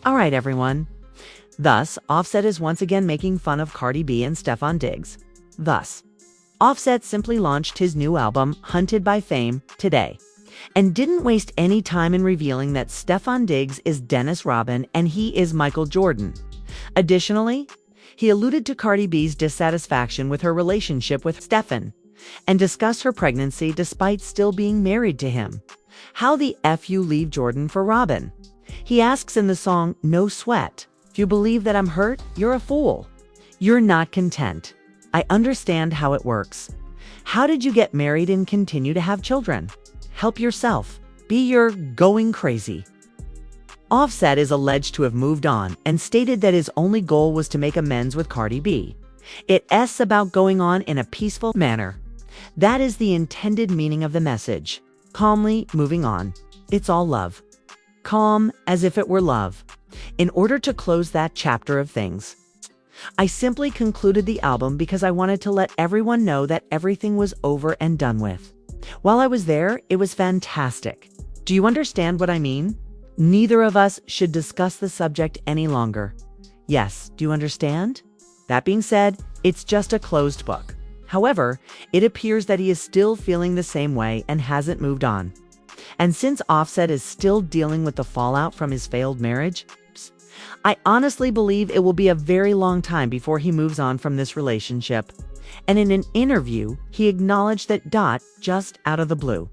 All right, everyone. Thus, Offset is once again making fun of Cardi B and Stefon Diggs. Thus, Offset simply launched his new album, Hunted by Fame, today, and didn't waste any time in revealing that Stefon Diggs is Dennis Rodman and he is Michael Jordan. Additionally, he alluded to Cardi B's dissatisfaction with her relationship with Stefon and discussed her pregnancy despite still being married to him. How the F you leave Jordan for Robin? He asks in the song No Sweat, if you believe that I'm hurt, you're a fool. You're not content. I understand how it works. How did you get married and continue to have children? Help yourself. Be your going crazy. Offset is alleged to have moved on and stated that his only goal was to make amends with Cardi B. It's about going on in a peaceful manner. That is the intended meaning of the message. Calmly moving on. It's all love. Calm as if it were love. In order to close that chapter of things, I simply concluded the album because I wanted to let everyone know that everything was over and done with. While I was there, it was fantastic. Do you understand what I mean? Neither of us should discuss the subject any longer. Yes, do you understand? That being said, it's just a closed book. However, it appears that he is still feeling the same way and hasn't moved on. And since Offset is still dealing with the fallout from his failed marriage, I honestly believe it will be a very long time before he moves on from this relationship. And in an interview, he acknowledged that just out of the blue.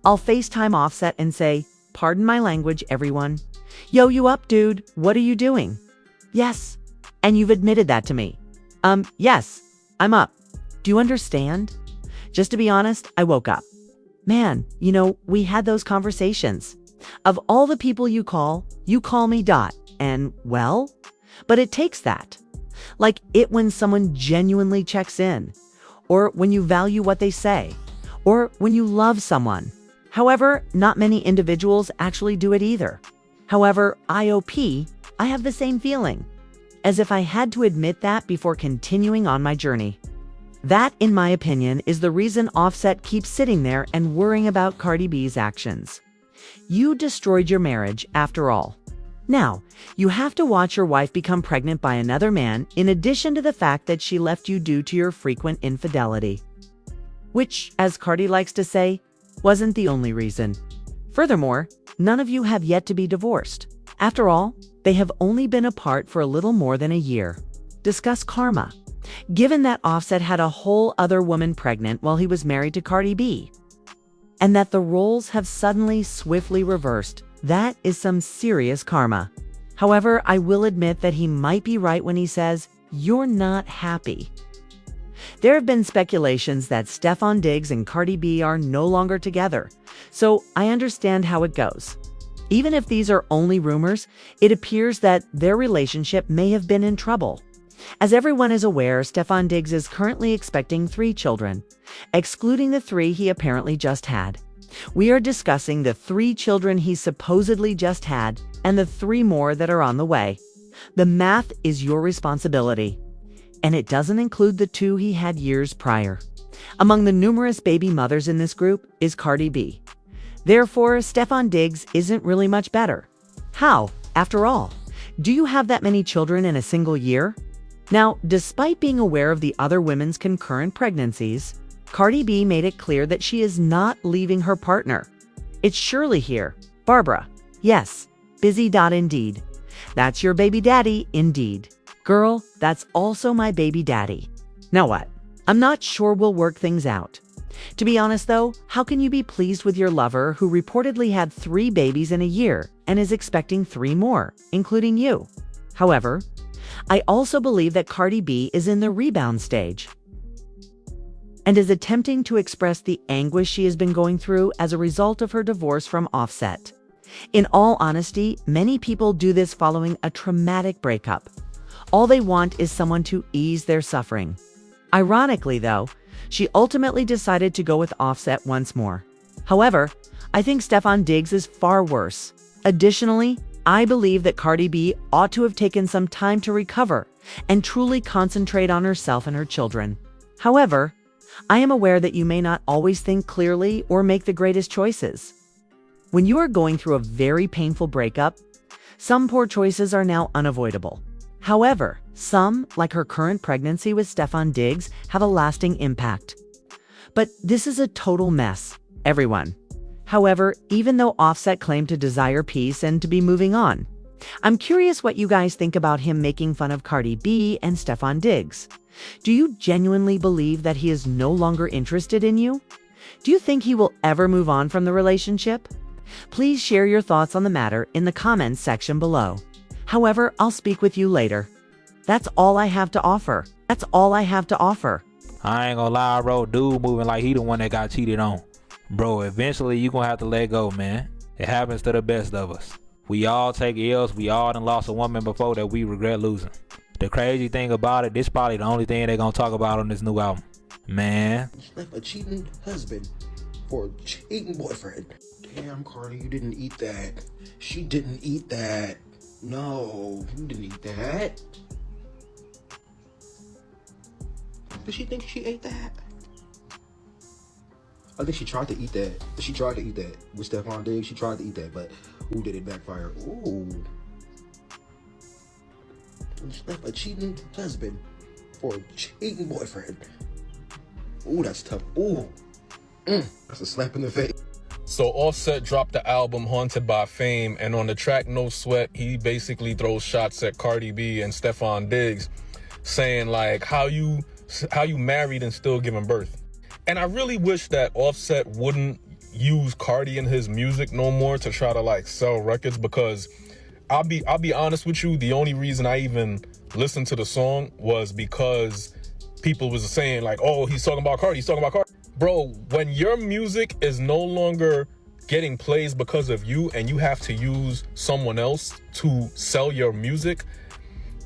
I'll FaceTime Offset and say, pardon my language, everyone. Yo, you up, dude? What are you doing? Yes. And you've admitted that to me. Yes, I'm up. Do you understand? Just to be honest, I woke up. Man, we had those conversations. Of all the people you call me . And, well, but it takes that. Like it when someone genuinely checks in, or when you value what they say, or when you love someone. However, not many individuals actually do it either. However, I have the same feeling, as if I had to admit that before continuing on my journey. That, in my opinion, is the reason Offset keeps sitting there and worrying about Cardi B's actions. You destroyed your marriage, after all. Now, you have to watch your wife become pregnant by another man in addition to the fact that she left you due to your frequent infidelity. Which, as Cardi likes to say, wasn't the only reason. Furthermore, none of you have yet to be divorced. After all, they have only been apart for a little more than a year. Discuss karma. Given that Offset had a whole other woman pregnant while he was married to Cardi B, and that the roles have suddenly swiftly reversed, that is some serious karma. However, I will admit that he might be right when he says, you're not happy. There have been speculations that Stefon Diggs and Cardi B are no longer together, so I understand how it goes. Even if these are only rumors, it appears that their relationship may have been in trouble. As everyone is aware, Stefon Diggs is currently expecting 3 children, excluding the 3 he apparently just had. We are discussing the 3 children he supposedly just had and the 3 more that are on the way. The math is your responsibility. And it doesn't include the 2 he had years prior. Among the numerous baby mothers in this group is Cardi B. Therefore, Stefon Diggs isn't really much better. How, after all? Do you have that many children in a single year? Now, despite being aware of the other women's concurrent pregnancies, Cardi B made it clear that she is not leaving her partner. It's Shirley here. Barbara. Yes. Busy. Indeed. That's your baby daddy, indeed. Girl, that's also my baby daddy. Now what? I'm not sure we'll work things out. To be honest though, how can you be pleased with your lover who reportedly had 3 babies in a year and is expecting 3 more, including you? However, I also believe that Cardi B is in the rebound stage and is attempting to express the anguish she has been going through as a result of her divorce from Offset. In all honesty, many people do this following a traumatic breakup. All they want is someone to ease their suffering. Ironically, though, she ultimately decided to go with Offset once more. However, I think Stefon Diggs is far worse. Additionally, I believe that Cardi B ought to have taken some time to recover and truly concentrate on herself and her children. However, I am aware that you may not always think clearly or make the greatest choices. When you are going through a very painful breakup, Some poor choices are now unavoidable. However, some, like her current pregnancy with Stefan Diggs, have a lasting impact. But this is a total mess, everyone. However, even though Offset claimed to desire peace and to be moving on, I'm curious what you guys think about him making fun of Cardi B and Stefan Diggs. Do you genuinely believe that he is no longer interested in you? Do you think he will ever move on from the relationship? Please share your thoughts on the matter in the comments section below. However, I'll speak with you later. That's all I have to offer. I ain't gonna lie, bro. Dude moving like he the one that got cheated on. Bro, eventually you gonna have to let go, man. It happens to the best of us. We all take L's. We all done lost a woman before that we regret losing. The crazy thing about it, this probably the only thing they gonna talk about on this new album. Man. She left a cheating husband for a cheating boyfriend. Damn, Cardi, you didn't eat that. She didn't eat that. No, you didn't eat that. Did she think she ate that? I think she tried to eat that. She tried to eat that with Stefan Diggs. She tried to eat that, but ooh, did it backfire? Ooh. She left a cheating husband for a cheating boyfriend. Ooh, that's tough. Ooh. That's a slap in the face. So Offset dropped the album Haunted by Fame, and on the track No Sweat, he basically throws shots at Cardi B and Stefan Diggs, saying like, how you married and still giving birth. And I really wish that Offset wouldn't use Cardi in his music no more to try to like sell records, because I'll be honest with you, the only reason I even listened to the song was because people was saying like, oh, he's talking about Cardi. Bro, when your music is no longer getting plays because of you and you have to use someone else to sell your music,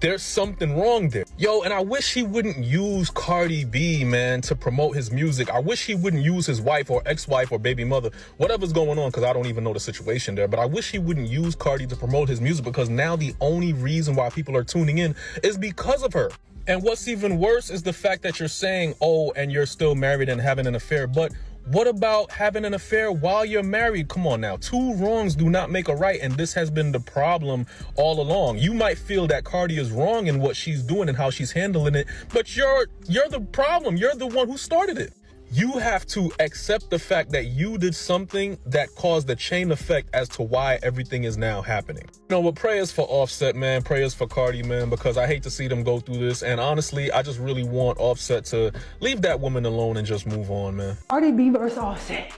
there's something wrong there. Yo, and I wish he wouldn't use Cardi B, man, to promote his music. I wish he wouldn't use his wife or ex-wife or baby mother, whatever's going on, because I don't even know the situation there. But I wish he wouldn't use Cardi to promote his music, because now the only reason why people are tuning in is because of her. And what's even worse is the fact that you're saying, oh, and you're still married and having an affair. But what about having an affair while you're married? Come on now. Two wrongs do not make a right. And this has been the problem all along. You might feel that Cardi is wrong in what she's doing and how she's handling it, but you're the problem. You're the one who started it. You have to accept the fact that you did something that caused the chain effect as to why everything is now happening. You know, but prayers for Offset, man. Prayers for Cardi, man, because I hate to see them go through this. And honestly, I just really want Offset to leave that woman alone and just move on, man. Cardi B versus Offset.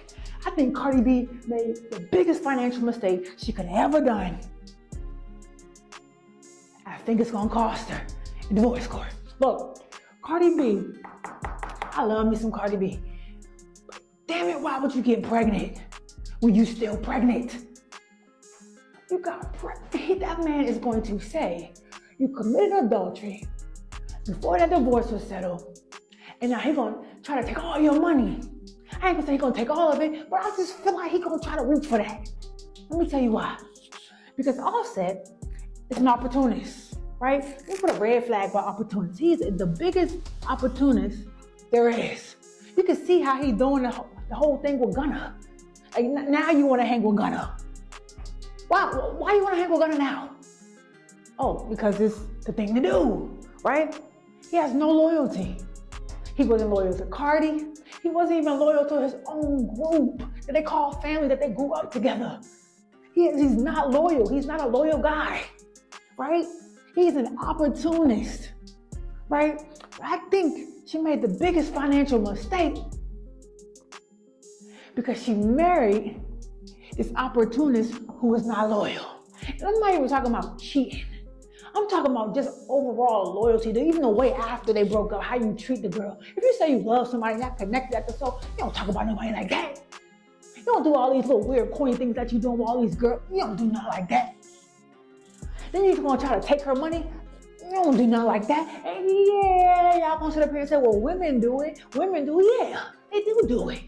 I think Cardi B made the biggest financial mistake she could have ever done. I think it's gonna cost her a divorce court. Look, Cardi B, I love me some Cardi B. But damn it, why would you get pregnant when you still pregnant? You got pregnant. That man is going to say you committed adultery before that divorce was settled, and now he's gonna try to take all your money. I ain't gonna say he's gonna take all of it, but I just feel like he's gonna try to reach for that. Let me tell you why. Because Offset is an opportunist, right? We put a red flag by opportunist. He's the biggest opportunist there is. You can see how he's doing the whole thing with Gunna. Like, now you want to hang with Gunna. Why you want to hang with Gunna now? Oh, because it's the thing to do, right? He has no loyalty. He wasn't loyal to Cardi. He wasn't even loyal to his own group that they call family, that they grew up together. He's not loyal. He's not a loyal guy, right? He's an opportunist, right? I think she made the biggest financial mistake because she married this opportunist who was not loyal. And I'm not even talking about cheating. I'm talking about just overall loyalty, even the way after they broke up, how you treat the girl. If you say you love somebody, not connected at the soul, you don't talk about nobody like that. You don't do all these little weird, corny things that you do with all these girls. You don't do nothing like that. Then you're gonna try to take her money. You don't do nothing like that. And yeah, y'all gonna sit up here and say, well, women do it. Women do, yeah, they do it.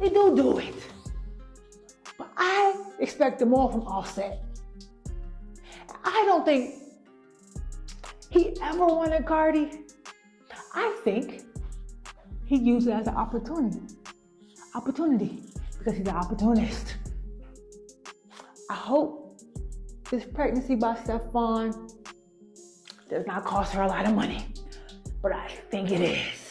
They do it. But I expect more from Offset. I don't think he ever wanted Cardi. I think he used it as an opportunity because he's an opportunist. I hope This pregnancy by Stefan does not cost her a lot of money, but I think it is.